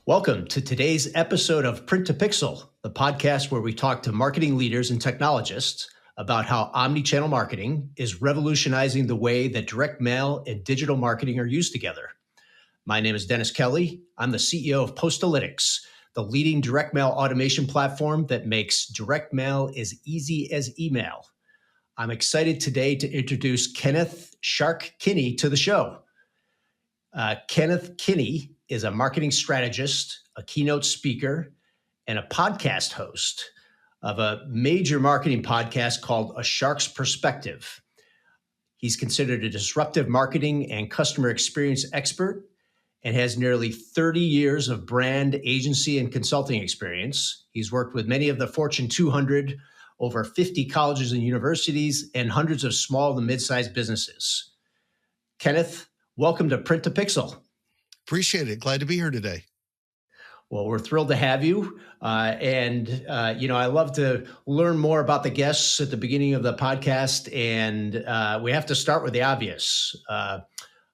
Welcome to today's episode of Print to Pixel, the podcast where we talk to marketing leaders and technologists about how omnichannel marketing is revolutionizing the way that direct mail and digital marketing are used together. My name is Dennis Kelly. I'm the CEO of Postalytics, the leading direct mail automation platform that makes direct mail as easy as email. I'm excited today to introduce Kenneth Shark Kinney to the show. Kenneth Kinney is a marketing strategist, a keynote speaker, and a podcast host of a major marketing podcast called A Shark's Perspective. He's considered a disruptive marketing and customer experience expert and has nearly 30 years of brand agency and consulting experience. He's worked with many of the Fortune 200, over 50 colleges and universities, and hundreds of small to mid-sized businesses. Kenneth, welcome to Print to Pixel. Appreciate it. Glad to be here today. Well, we're thrilled to have you. I love to learn more about the guests at the beginning of the podcast. And we have to start with the obvious.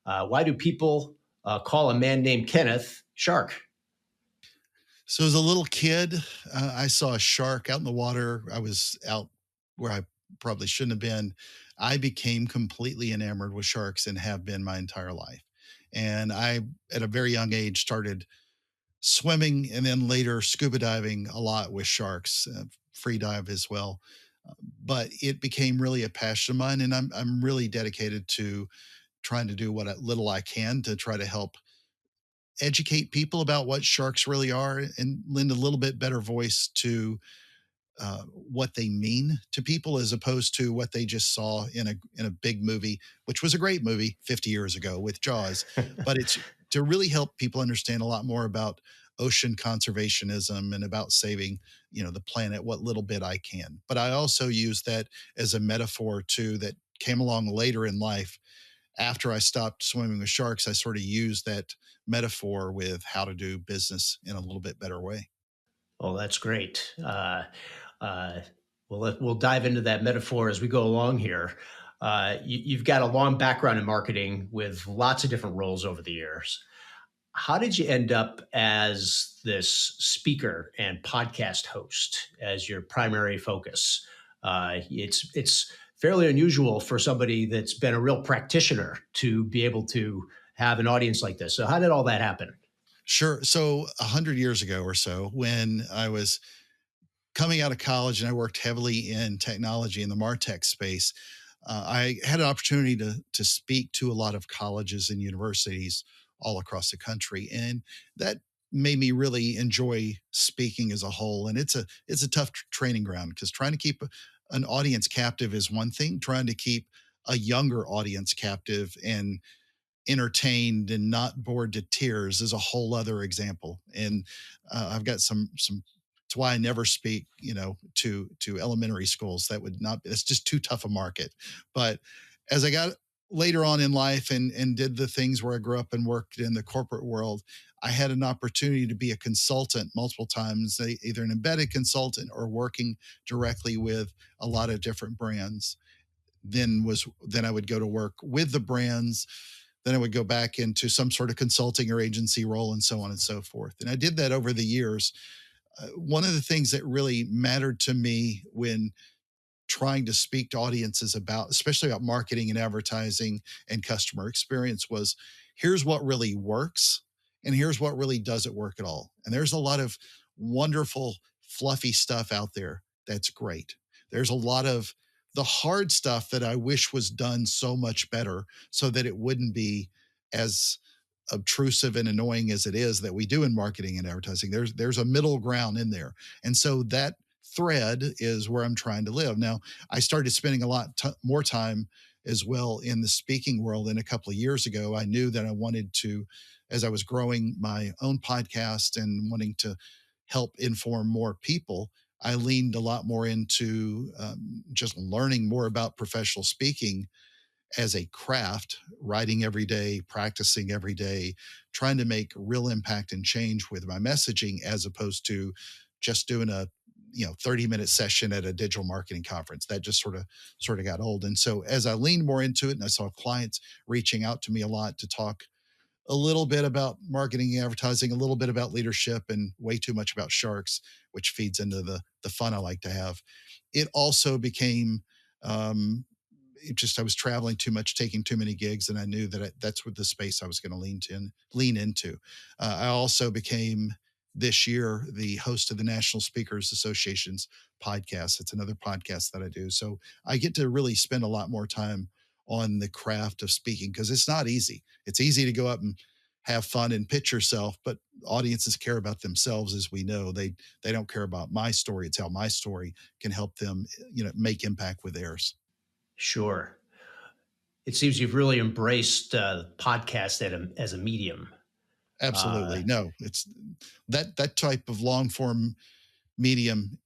Why do people call a man named Kenneth Shark? So as a little kid, I saw a shark out in the water. I was out where I probably shouldn't have been. I became completely enamored with sharks and have been my entire life. And I, at a very young age, started swimming and then later scuba diving a lot with sharks, free dive as well. But it became really a passion of mine, and I'm really dedicated to trying to do what little I can to try to help educate people about what sharks really are and lend a little bit better voice to what they mean to people as opposed to what they just saw in a big movie, which was a great movie 50 years ago with Jaws. But it's to really help people understand a lot more about ocean conservationism and about saving, the planet, what little bit I can. But I also use that as a metaphor too that came along later in life. After I stopped swimming with sharks, I sort of used that metaphor with how to do business in a little bit better way. Well, that's great. We'll dive into that metaphor as we go along here. You've got a long background in marketing with lots of different roles over the years. How did you end up as this speaker and podcast host as your primary focus? It's fairly unusual for somebody that's been a real practitioner to be able to have an audience like this. So how did all that happen? Sure. So 100 years ago or so, when I was coming out of college and I worked heavily in technology in the MarTech space, I had an opportunity to speak to a lot of colleges and universities all across the country. And that made me really enjoy speaking as a whole. And it's a tough training ground because trying to keep an audience captive is one thing, trying to keep a younger audience captive and entertained and not bored to tears is a whole other example. And I've got some. It's why I never speak, to elementary schools. That would not. It's just too tough a market. But as I got later on in life and did the things where I grew up and worked in the corporate world, I had an opportunity to be a consultant multiple times, either an embedded consultant or working directly with a lot of different brands. Then I would go to work with the brands. Then I would go back into some sort of consulting or agency role and so on and so forth. And I did that over the years. One of the things that really mattered to me when trying to speak to audiences about, especially about marketing and advertising and customer experience, was here's what really works and here's what really doesn't work at all. And there's a lot of wonderful, fluffy stuff out there that's great. There's a lot of the hard stuff that I wish was done so much better so that it wouldn't be as obtrusive and annoying as it is that we do in marketing and advertising. There's a middle ground in there. And so that thread is where I'm trying to live. Now, I started spending a lot more time as well in the speaking world. And a couple of years ago, I knew that I wanted to, as I was growing my own podcast and wanting to help inform more people, I leaned a lot more into just learning more about professional speaking as a craft, writing every day, practicing every day, trying to make real impact and change with my messaging as opposed to just doing a 30-minute session at a digital marketing conference. That just sort of got old. And so as I leaned more into it and I saw clients reaching out to me a lot to talk a little bit about marketing and advertising, a little bit about leadership, and way too much about sharks, which feeds into the fun I like to have. It also became it just I was traveling too much, taking too many gigs, and I knew that that's what the space I was going to lean into. I also became this year the host of the National Speakers Association's podcast. It's another podcast that I do, so I get to really spend a lot more time on the craft of speaking because it's not easy. It's easy to go up and have fun and pitch yourself, but audiences care about themselves, as we know. They don't care about my story. It's how my story can help them, make impact with theirs. Sure. It seems you've really embraced podcast as a medium. Uh, Absolutely. No, it's that type of long form medium,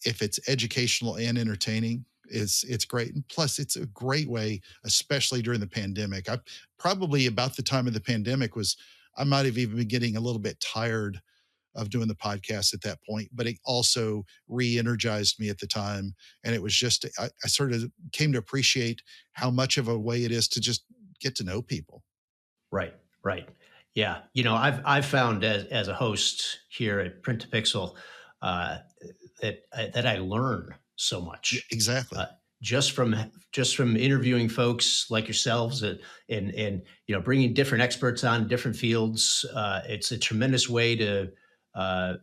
if it's educational and entertaining, it's great. And plus, it's a great way, especially during the pandemic. I probably about the time of the pandemic was I might have even been getting a little bit tired of doing the podcast at that point, but it also re-energized me at the time. And it was just I sort of came to appreciate how much of a way it is to just get to know people. right, right. Yeah. I've found as a host here at Print to Pixel uh, that I learn so Yeah, much uh, exactly. just from interviewing folks like yourselves and bringing different experts on different fields. It's a tremendous way to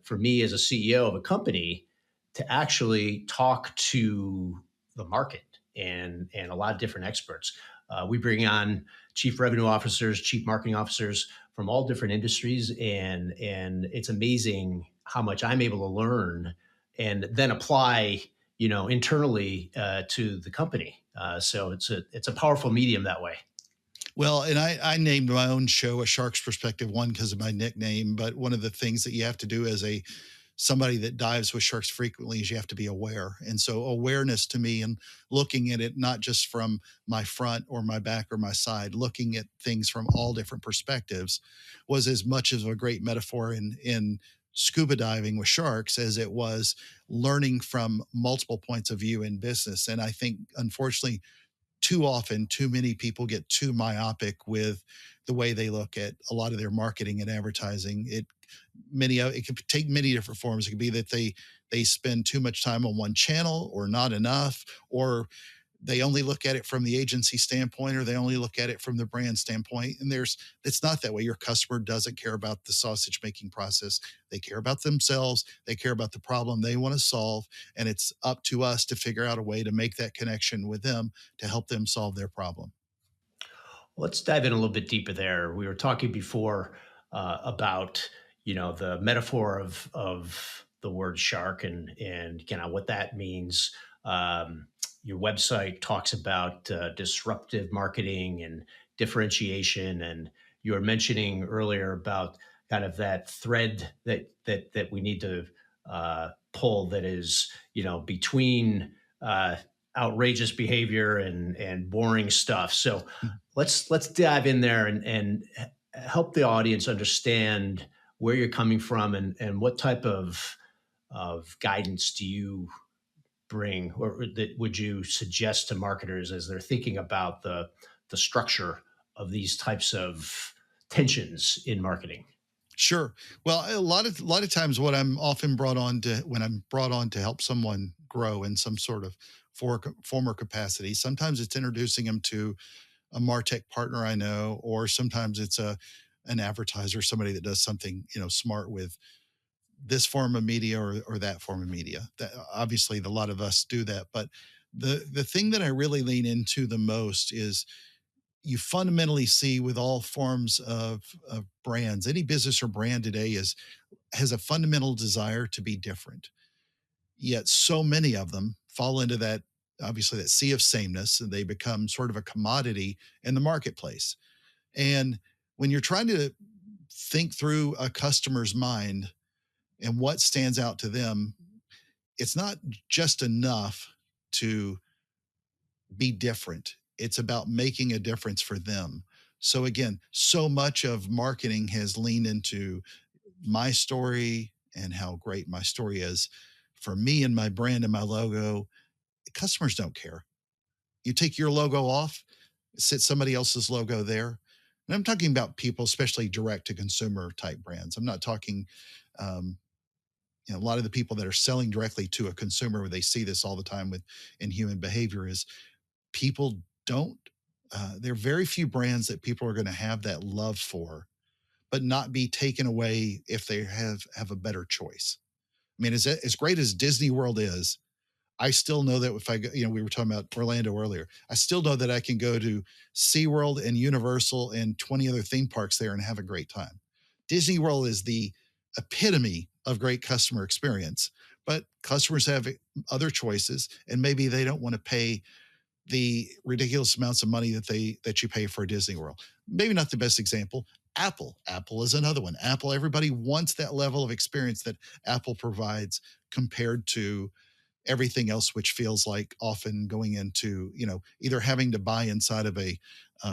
for me as a CEO of a company to actually talk to the market and a lot of different experts. We bring on chief revenue officers, chief marketing officers from all different industries, and it's amazing how much I'm able to learn and then apply internally to the company. So it's a powerful medium that way. Well, and I named my own show A Shark's Perspective, one because of my nickname, but one of the things that you have to do as a somebody that dives with sharks frequently is you have to be aware. And so awareness to me and looking at it not just from my front or my back or my side, looking at things from all different perspectives was as much of a great metaphor in scuba diving with sharks as it was learning from multiple points of view in business. And I think unfortunately too often too many people get too myopic with the way they look at a lot of their marketing and advertising. It could take many different forms. It could be that they spend too much time on one channel or not enough, or they only look at it from the agency standpoint, or they only look at it from the brand standpoint. And it's not that way. Your customer doesn't care about the sausage making process. They care about themselves. They care about the problem they want to solve. And it's up to us to figure out a way to make that connection with them to help them solve their problem. Let's dive in a little bit deeper there. We were talking before about the metaphor of the word shark and kind of what that means. Your website talks about disruptive marketing and differentiation, and you were mentioning earlier about kind of that thread that we need to pull that is between outrageous behavior and boring stuff. So let's dive in there and help the audience understand where you're coming from and what type of guidance do you bring or that would you suggest to marketers as they're thinking about the structure of these types of tensions in marketing. Sure. Well, a lot of times, what I'm often brought on to when I'm brought on to help someone grow in some sort of former capacity, sometimes it's introducing them to a Martech partner I know, or sometimes it's an advertiser, somebody that does something smart with this form of media or that form of media. That obviously a lot of us do that, but the thing that I really lean into the most is you fundamentally see with all forms of brands, any business or brand today has a fundamental desire to be different. Yet so many of them fall into that, obviously, that sea of sameness, and they become sort of a commodity in the marketplace. And when you're trying to think through a customer's mind and what stands out to them, it's not just enough to be different. It's about making a difference for them. So again, so much of marketing has leaned into my story and how great my story is for me and my brand and my logo. Customers don't care. You take your logo off, sit somebody else's logo there. And I'm talking about people, especially direct to consumer type brands. I'm not talking, um, a lot of the people that are selling directly to a consumer, where they see this all the time with in human behavior, is people don't. There are very few brands that people are going to have that love for, but not be taken away if they have a better choice. I mean, as great as Disney World is, I still know that if I go, we were talking about Orlando earlier. I still know that I can go to SeaWorld and Universal and 20 other theme parks there and have a great time. Disney World is the epitome of great customer experience, but customers have other choices, and maybe they don't want to pay the ridiculous amounts of money that you pay for a Disney World. Maybe not the best example. Apple. Apple is another one. Apple, everybody wants that level of experience that Apple provides compared to everything else, which feels like often going into, either having to buy inside of a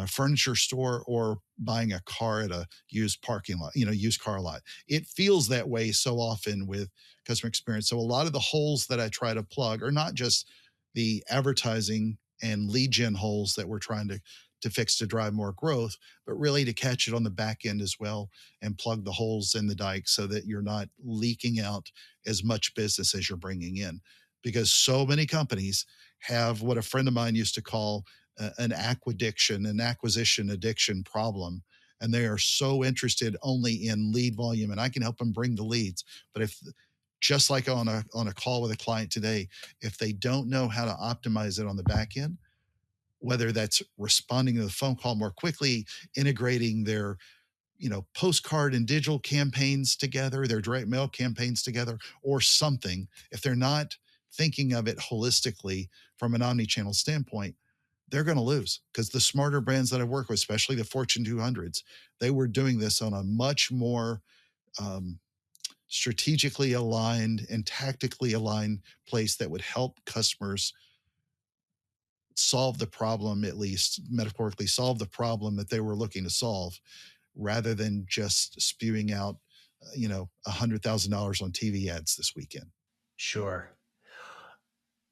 furniture store or buying a car at a used parking lot, used car lot. It feels that way so often with customer experience. So a lot of the holes that I try to plug are not just the advertising and lead gen holes that we're trying to fix to drive more growth, but really to catch it on the back end as well and plug the holes in the dike so that you're not leaking out as much business as you're bringing in, because so many companies have what a friend of mine used to call an an acquisition addiction problem. And they are so interested only in lead volume, and I can help them bring the leads. But if, just like on a call with a client today, if they don't know how to optimize it on the back end, whether that's responding to the phone call more quickly, integrating their postcard and digital campaigns together, their direct mail campaigns together, or something, if they're not thinking of it holistically from an omni-channel standpoint, they're going to lose, because the smarter brands that I work with, especially the Fortune 200s, they were doing this on a much more um, strategically aligned and tactically aligned place that would help customers solve the problem, at least metaphorically solve the problem that they were looking to solve, rather than just spewing out, $100,000 on TV ads this weekend. Sure.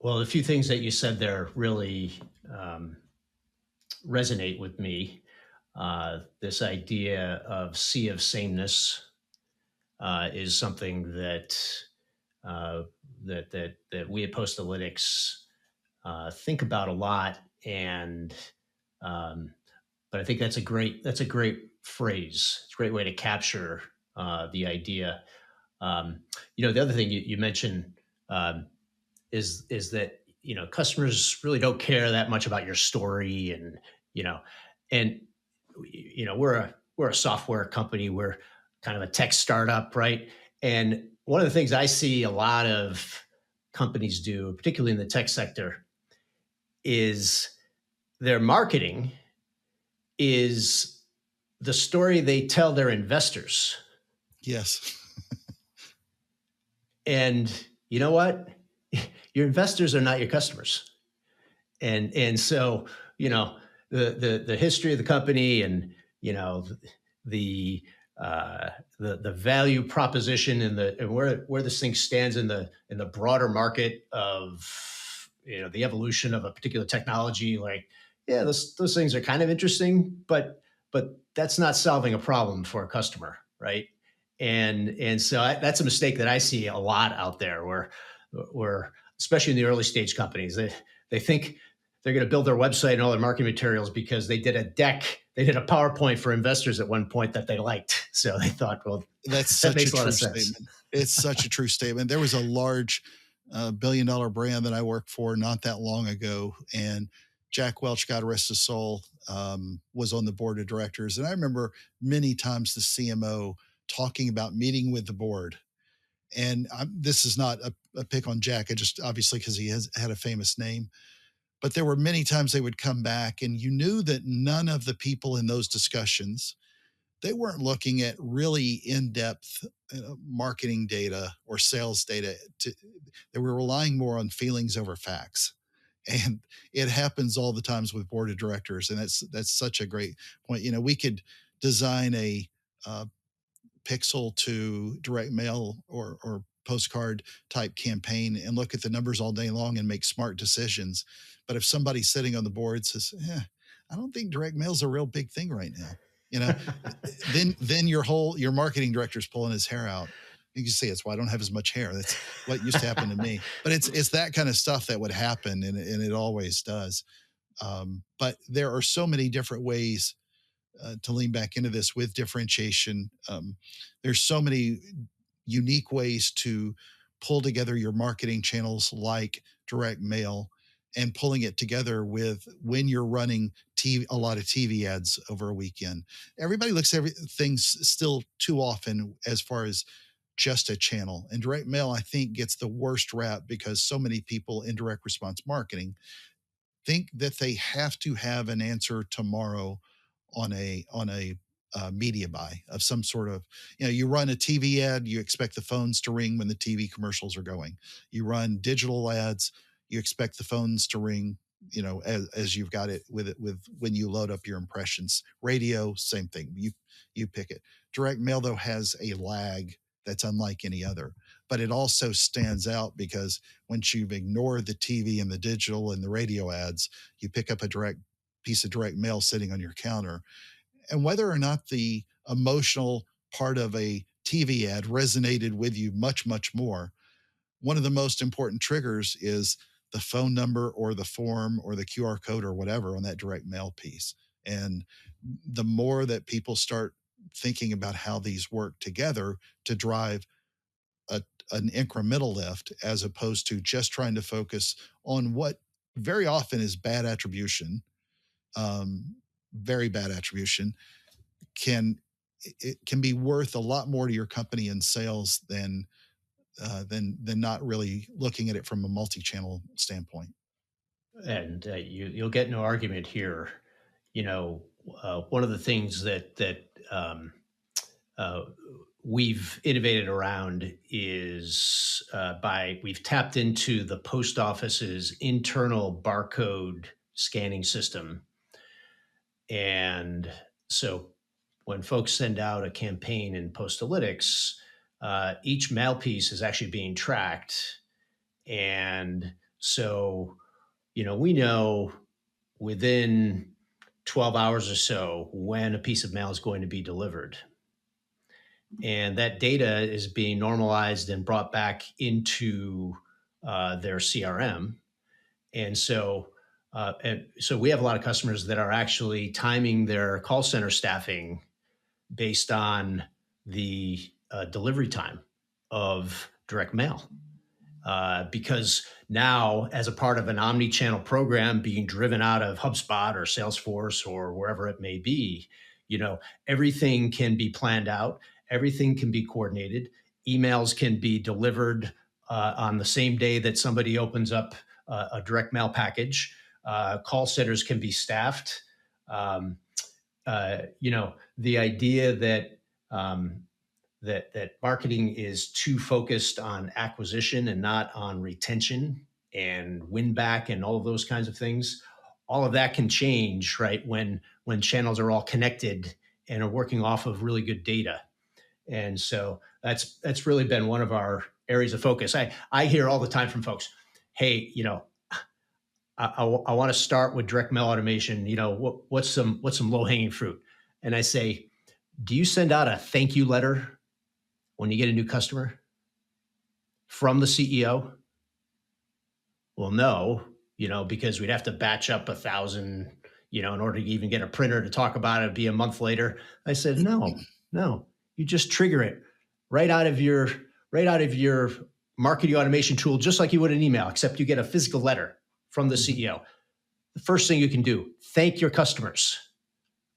Well, a few things that you said there really um, resonate with me. This idea of sea of sameness is something uh, that we at Postalytics think about a lot, and um, but I think that's a great phrase. It's a great way to capture the idea. Um, the other thing you mentioned um, is that customers really don't care that much about your story, and you know and we're a software company. We're kind of a tech startup, right? And one of the things I see a lot of companies do, particularly in the tech sector, is their marketing is the story they tell their investors. Yes. And you know what? Your investors are not your customers. And so, the history of the company, and the the value proposition, and where this thing stands in the broader market of the evolution of a particular technology. Like, yeah, those things are kind of interesting, but that's not solving a problem for a customer, right? And so that's a mistake that I see a lot out there, where especially in the early stage companies, they think they're going to build their website and all their marketing materials because they did a PowerPoint for investors at one point that they liked. So they thought, well, That's that such a makes a lot true of sense. statement. It's such a true statement. There was a large billion-dollar brand that I worked for not that long ago, and Jack Welch, God rest his soul, was on the board of directors. And I remember many times the CMO talking about meeting with the board. And this is not a pick on Jack, I just obviously because he has had a famous name. But there were many times they would come back, and you knew that none of the people in those discussions, they weren't looking at really in-depth marketing data or sales data. They were relying more on feelings over facts. And it happens all the times with board of directors. And that's such a great point. We could design a uh, pixel to direct mail or postcard type campaign and look at the numbers all day long and make smart decisions. But if somebody sitting on the board says, I don't think direct mail is a real big thing right now, You know, then your marketing director's pulling his hair out. You can see it's why I don't have as much hair. That's what used to happen to me. But it's that kind of stuff that would happen, and it always does. But there are so many different ways to lean back into this with differentiation. There's so many unique ways to pull together your marketing channels like direct mail and pulling it together with when you're running a lot of TV ads over a weekend. Everybody looks at things still too often as far as just a channel. And direct mail, I think, gets the worst rap because so many people in direct response marketing think that they have to have an answer tomorrow on a media buy of some sort of, you run a TV ad, you expect the phones to ring when the TV commercials are going. You run digital ads, you expect the phones to ring, as you've got it with when you load up your impressions. Radio, same thing. You pick it. Direct mail though has a lag that's unlike any other, but it also stands out because once you've ignored the TV and the digital and the radio ads, you pick up a direct piece of direct mail sitting on your counter. And whether or not the emotional part of a TV ad resonated with you much, much more, one of the most important triggers is the phone number or the form or the QR code or whatever on that direct mail piece. And the more that people start thinking about how these work together to drive an incremental lift, as opposed to just trying to focus on what very often is bad attribution, um, very bad attribution, can it can be worth a lot more to your company in sales than not really looking at it from a multi-channel standpoint. And you'll get no argument here. You know, one of the things that uh, we've innovated around is we've tapped into the post office's internal barcode scanning system. And so when folks send out a campaign in Postalytics, each mail piece is actually being tracked. And so, we know within 12 hours or so when a piece of mail is going to be delivered. And that data is being normalized and brought back into their CRM. And so we have a lot of customers that are actually timing their call center staffing based on the delivery time of direct mail. Because now, as a part of an omni-channel program being driven out of HubSpot or Salesforce or wherever it may be, everything can be planned out, everything can be coordinated, emails can be delivered on the same day that somebody opens up a direct mail package, call centers can be staffed. The idea that marketing is too focused on acquisition and not on retention and win back and all of those kinds of things, all of that can change, right, when channels are all connected and are working off of really good data. And so that's really been one of our areas of focus. I hear all the time from folks, hey, I want to start with direct mail automation. What's some low hanging fruit? And I say, do you send out a thank you letter when you get a new customer from the CEO? Well, no, because we'd have to batch up 1,000, in order to even get a printer to talk about it. It'd be a month later. I said, no, you just trigger it right out of your marketing automation tool, just like you would an email, except you get a physical letter from the CEO. The first thing you can do, thank your customers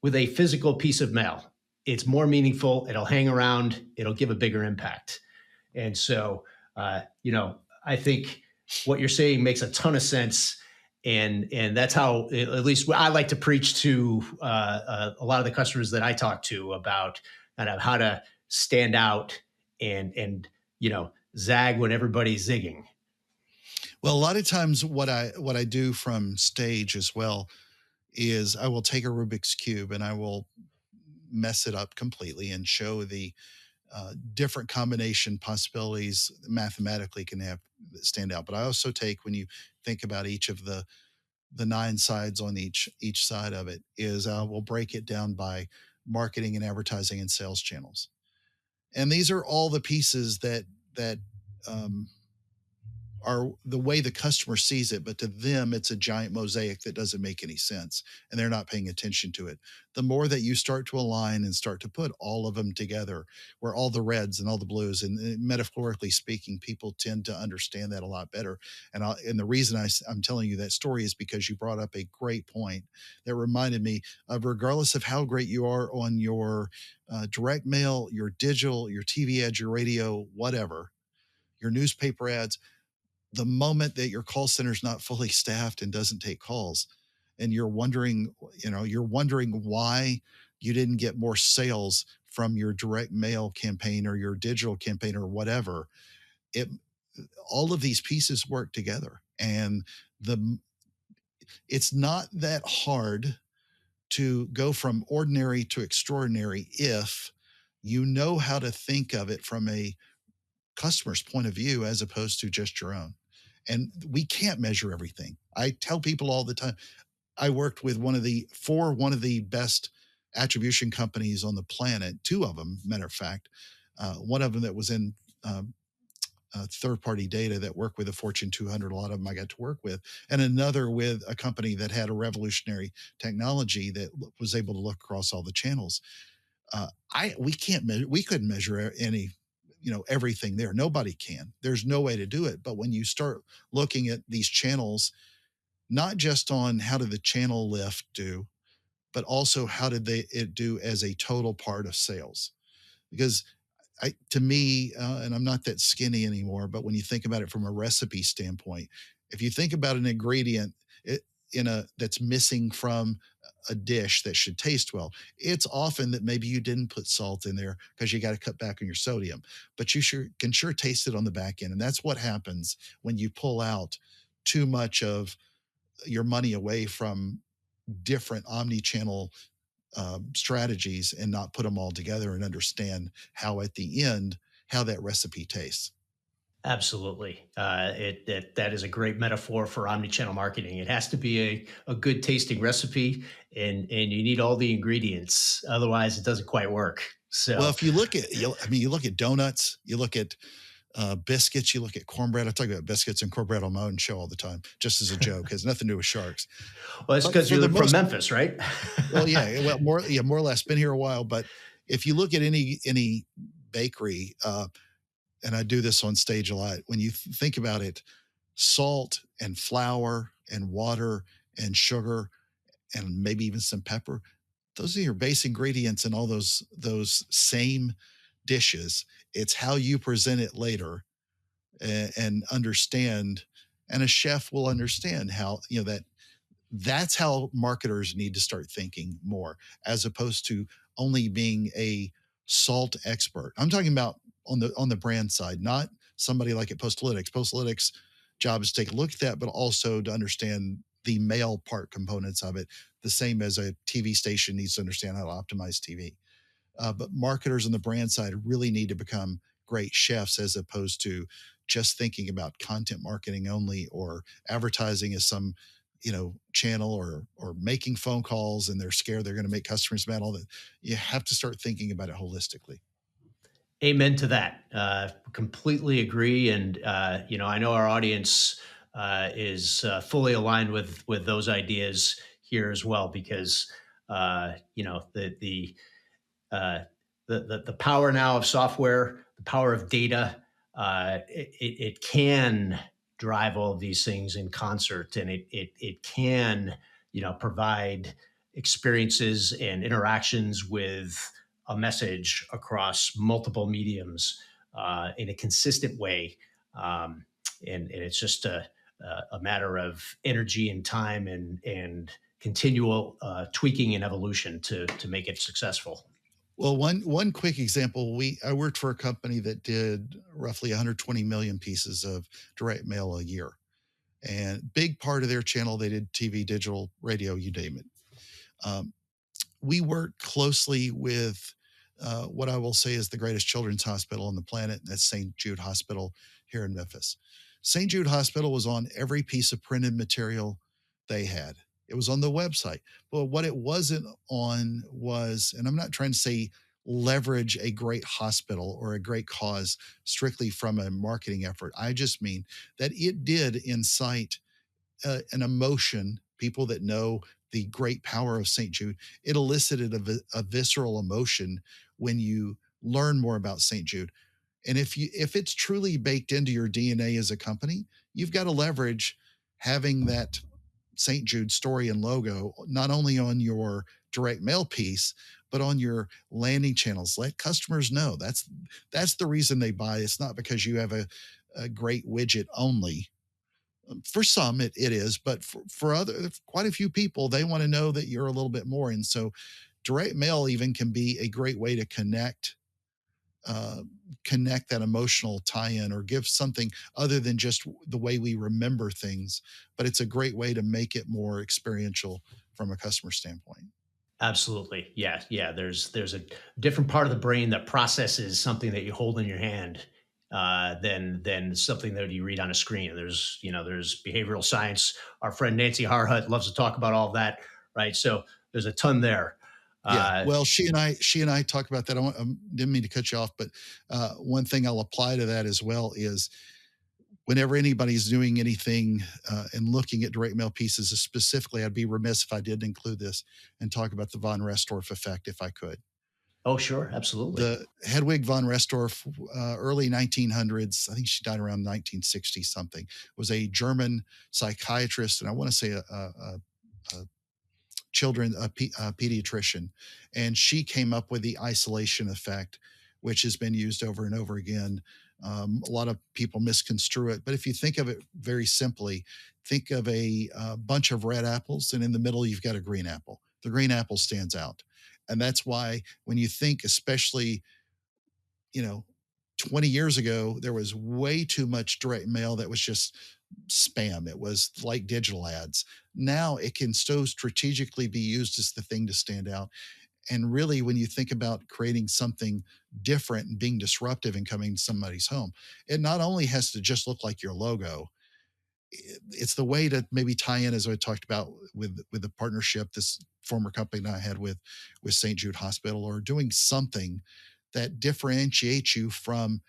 with a physical piece of mail. It's more meaningful. It'll hang around. It'll give a bigger impact. And so, I think what you're saying makes a ton of sense. And that's how, at least I like to preach to a lot of the customers that I talk to about kind of how to stand out and zag when everybody's zigging. Well, a lot of times what I do from stage as well is I will take a Rubik's cube and I will mess it up completely and show the different combination possibilities mathematically can have stand out. But I also take, when you think about each of the nine sides on each side of it, is I will break it down by marketing and advertising and sales channels. And these are all the pieces that um, are the way the customer sees it, but to them, it's a giant mosaic that doesn't make any sense, and they're not paying attention to it. The more that you start to align and start to put all of them together, where all the reds and all the blues, and metaphorically speaking, people tend to understand that a lot better. And the reason I'm telling you that story is because you brought up a great point that reminded me of, regardless of how great you are on your direct mail, your digital, your TV ads, your radio, whatever, your newspaper ads, the moment that your call center is not fully staffed and doesn't take calls, and you're wondering why you didn't get more sales from your direct mail campaign or your digital campaign or whatever, it all of these pieces work together. And the it's not that hard to go from ordinary to extraordinary if you know how to think of it from a customer's point of view as opposed to just your own. And we can't measure everything. I tell people all the time, I worked with one of the best attribution companies on the planet, two of them, matter of fact. One of them that was in third party data that worked with the Fortune 200, a lot of them I got to work with, and another with a company that had a revolutionary technology that was able to look across all the channels. We couldn't measure any, everything there. Nobody can. There's no way to do it. But when you start looking at these channels, not just on how did the channel lift do, but also how did it do as a total part of sales? Because to me, and I'm not that skinny anymore, but when you think about it from a recipe standpoint, if you think about an ingredient it, that's missing from a dish that should taste well, it's often that maybe you didn't put salt in there because you got to cut back on your sodium, but you can sure taste it on the back end. And that's what happens when you pull out too much of your money away from different omni-channel strategies and not put them all together and understand how at the end how that recipe tastes. Absolutely. That is a great metaphor for omnichannel marketing. It has to be a good tasting recipe, and you need all the ingredients. Otherwise, it doesn't quite work. Well, So, if you look at, you look at donuts, you look at biscuits, you look at cornbread. I talk about biscuits and cornbread on my own show all the time, just as a joke. It has nothing to do with sharks. well, it's But because for the you're from most, Memphis, right? well, yeah, well, more or less. Been here a while, but if you look at any bakery, and I do this on stage a lot, when you think about it, salt and flour and water and sugar and maybe even some pepper, those are your base ingredients in all those same dishes. It's how you present it later, and understand, and a chef will understand how, that's how marketers need to start thinking more, as opposed to only being a salt expert. I'm talking about on the brand side, not somebody like at Postalytics. Postalytics job is to take a look at that, but also to understand the mail part components of it, the same as a TV station needs to understand how to optimize TV. But marketers on the brand side really need to become great chefs, as opposed to just thinking about content marketing only, or advertising as some channel, or making phone calls and they're scared they're going to make customers mad. All that, you have to start thinking about it holistically. Amen to that. Completely agree. And I know our audience is fully aligned with those ideas here as well, because uh, the power now of software, the power of data, it can drive all of these things in concert, and it can provide experiences and interactions with a message across multiple mediums in a consistent way, and it's just a matter of energy and time and continual tweaking and evolution to make it successful. Well, one quick example, I worked for a company that did roughly 120 million pieces of direct mail a year. And big part of their channel, they did TV, digital, radio, you name it. Um, we worked closely with what I will say is the greatest children's hospital on the planet. That's St. Jude Hospital here in Memphis. St. Jude Hospital was on every piece of printed material they had. It was on the website. But what it wasn't on was, and I'm not trying to say leverage a great hospital or a great cause strictly from a marketing effort. I just mean that it did incite an emotion. People that know the great power of St. Jude, it elicited a visceral emotion when you learn more about St. Jude. And if it's truly baked into your DNA as a company, you've got to leverage having that St. Jude story and logo not only on your direct mail piece, but on your landing channels. Let customers know that's the reason they buy. It's not because you have a great widget only. For some, it is, but for other, quite a few people, they want to know that you're a little bit more. And so, direct mail even can be a great way to uh, connect that emotional tie-in or give something other than just the way we remember things. But it's a great way to make it more experiential from a customer standpoint. Absolutely. Yeah. Yeah. There's a different part of the brain that processes something that you hold in your hand than something that you read on a screen. There's behavioral science. Our friend Nancy Harhut loves to talk about all of that, right? So there's a ton there. Yeah, Uh, well, she and I talk about that. I didn't mean to cut you off, but one thing I'll apply to that as well is whenever anybody's doing anything and looking at direct mail pieces specifically, I'd be remiss if I didn't include this and talk about the von Restorff effect if I could. oh, sure, absolutely. The Hedwig von Restorff, early 1900s, I think she died around 1960 something, was a German psychiatrist, and I want to say a children, a pediatrician, and she came up with the isolation effect, which has been used over and over again. A lot of people misconstrue it, but if you think of it very simply, think of a bunch of red apples, and in the middle you've got a green apple. The green apple stands out, and that's why when you think, especially, you know, 20 years ago, there was way too much direct mail that was just spam. It was like digital ads. Now it can so strategically be used as the thing to stand out. And really, when you think about creating something different and being disruptive and coming to somebody's home, it not only has to just look like your logo, it's the way to maybe tie in, as I talked about with the partnership, this former company that I had with St. Jude Hospital, or doing something that differentiates you from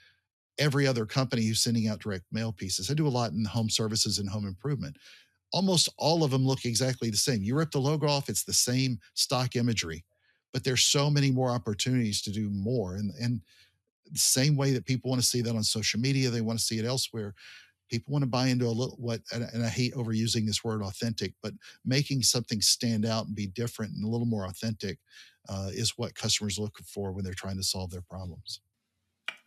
every other company who's sending out direct mail pieces. I do a lot in home services and home improvement. Almost all of them look exactly the same. You rip the logo off, it's the same stock imagery, but there's so many more opportunities to do more. And the same way that people want to see that on social media, they want to see it elsewhere. People want to buy into a little what, and I hate overusing this word authentic, but making something stand out and be different and a little more authentic is what customers look for when they're trying to solve their problems.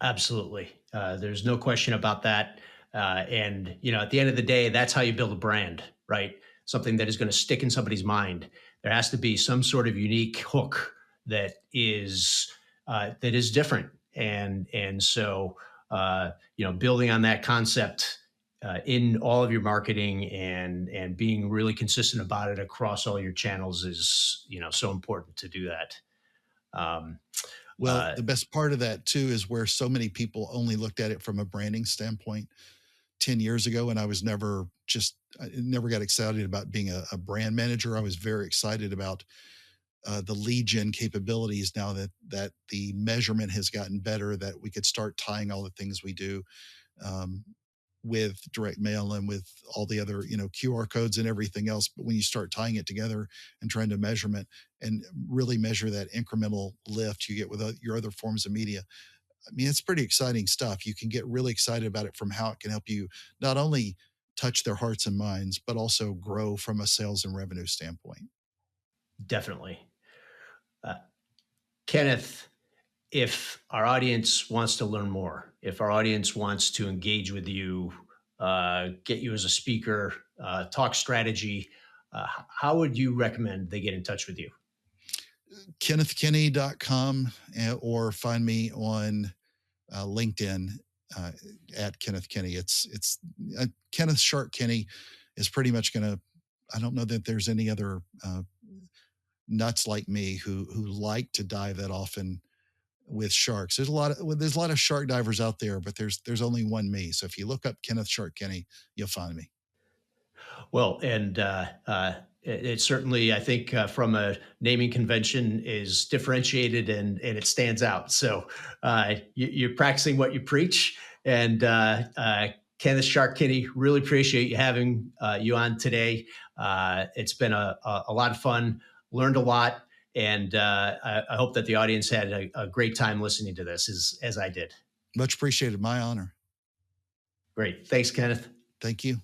Absolutely. There's no question about that. And at the end of the day, that's how you build a brand, right? Something that is going to stick in somebody's mind. There has to be some sort of unique hook that is different. And so building on that concept in all of your marketing and being really consistent about it across all your channels is so important to do that. Um, Well, uh, the best part of that too is where so many people only looked at it from a branding standpoint 10 years ago. And I never got excited about being a brand manager. I was very excited about the lead gen capabilities now that the measurement has gotten better, that we could start tying all the things we do um, with direct mail and with all the other QR codes and everything else. But when you start tying it together and trying to measurement and really measure that incremental lift you get with your other forms of media, I mean, it's pretty exciting stuff. You can get really excited about it from how it can help you not only touch their hearts and minds, but also grow from a sales and revenue standpoint. Definitely. Uh, Kenneth, if our audience wants to learn more, if our audience wants to engage with you, get you as a speaker, talk strategy, how would you recommend they get in touch with you? KennethKinney.com, or find me on LinkedIn uh, at Kenneth Kinney. It's Kenneth Shark Kinney is pretty much going to. I don't know that there's any other nuts like me who like to dive that often with sharks. There's a lot of shark divers out there, but there's only one me. So if you look up Kenneth Shark Kinney, you'll find me. Well, and it certainly, I think, from a naming convention, is differentiated and it stands out. So you're practicing what you preach. And Kenneth Shark Kinney, really appreciate you having you on today. It's been a lot of fun, learned a lot, and I hope that the audience had a great time listening to this as I did. Much appreciated. My honor. Great. Thanks, Kenneth. Thank you.